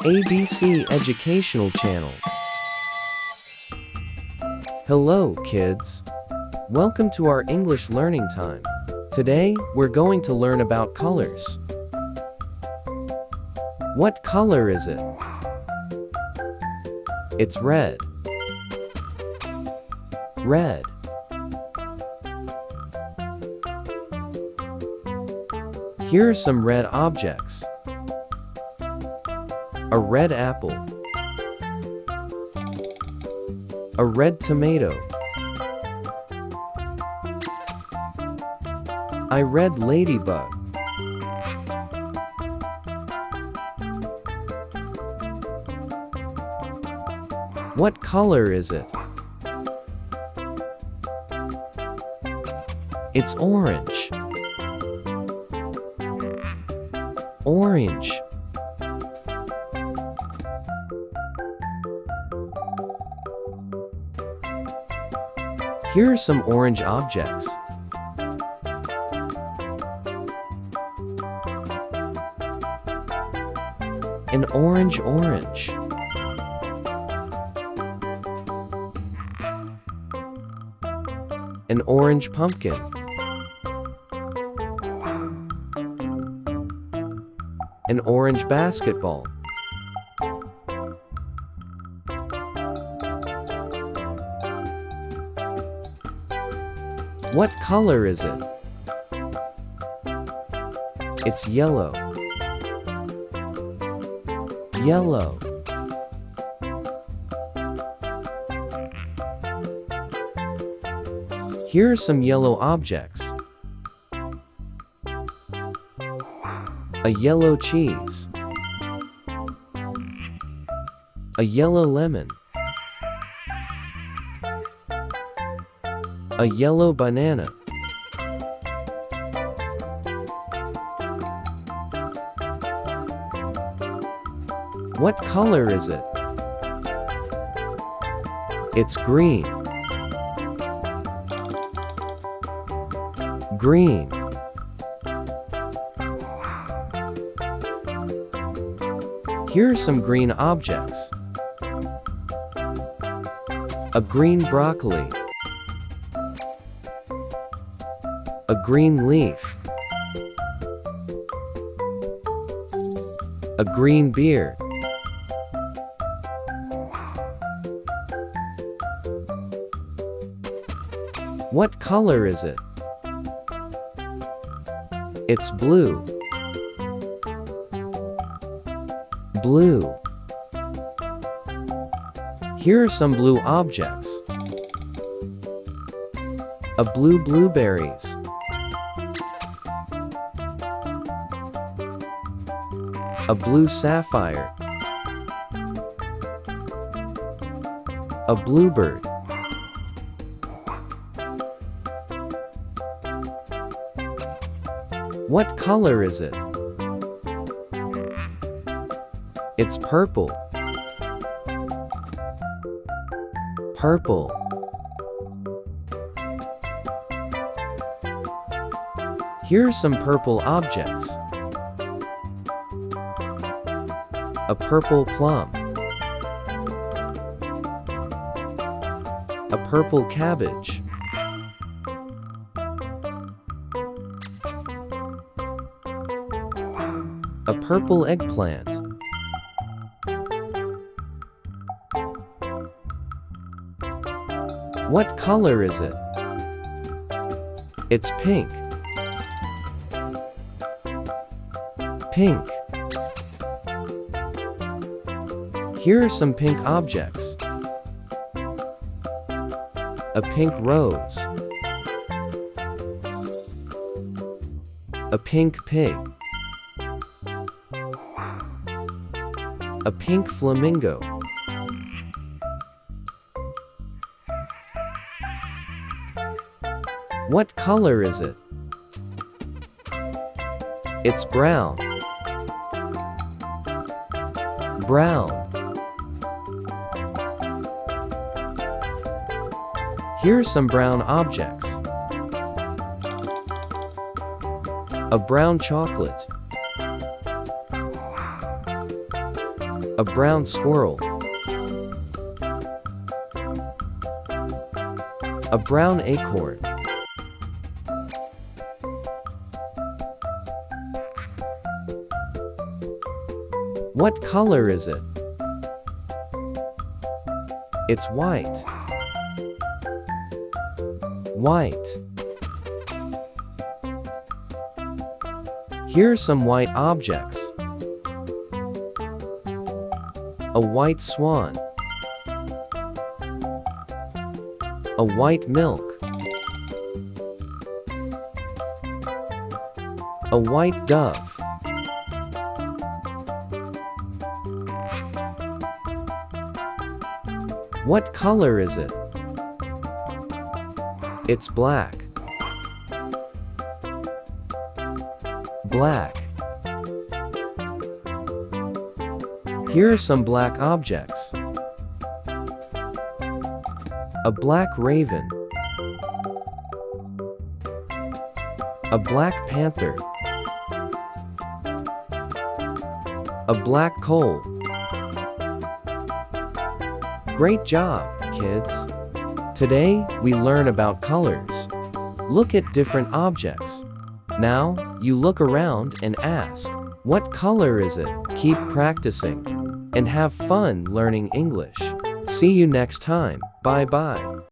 ABC Educational Channel. Hello, kids. Welcome to our English learning time. Today, we're going to learn about colors. What color is it? It's red. Red. Here are some red objects. A red apple. A red tomato. A red ladybug. What color is it? It's orange. Orange. Here are some orange objects. An orange. An orange pumpkin. An orange basketball. What color is it? It's yellow. Yellow. Here are some yellow objects. A yellow cheese. A yellow lemon. A yellow banana. What color is it? It's green. Green. Here are some green objects. A green broccoli. A green leaf. A green beard. What color is it? It's blue. Blue. Here are some blue objects. A blue blueberries. A blue sapphire. A bluebird. What color is it? It's purple. Purple. Here are some purple objects. A purple plum. A purple cabbage. A purple eggplant. What color is it? It's pink. Pink. Here are some pink objects. A pink rose. A pink pig. A pink flamingo. What color is it? It's brown. Brown. Here are some brown objects. A brown chocolate. A brown squirrel. A brown acorn. What color is it? It's white. White. Here are some white objects. A white swan. A white milk. A white dove. What color is it? It's black. Black. Here are some black objects. A black raven. A black panther. A black coal. Great job, kids! Today, we learn about colors. Look at different objects. Now, you look around and ask, what color is it? Keep practicing and have fun learning English. See you next time. Bye-bye.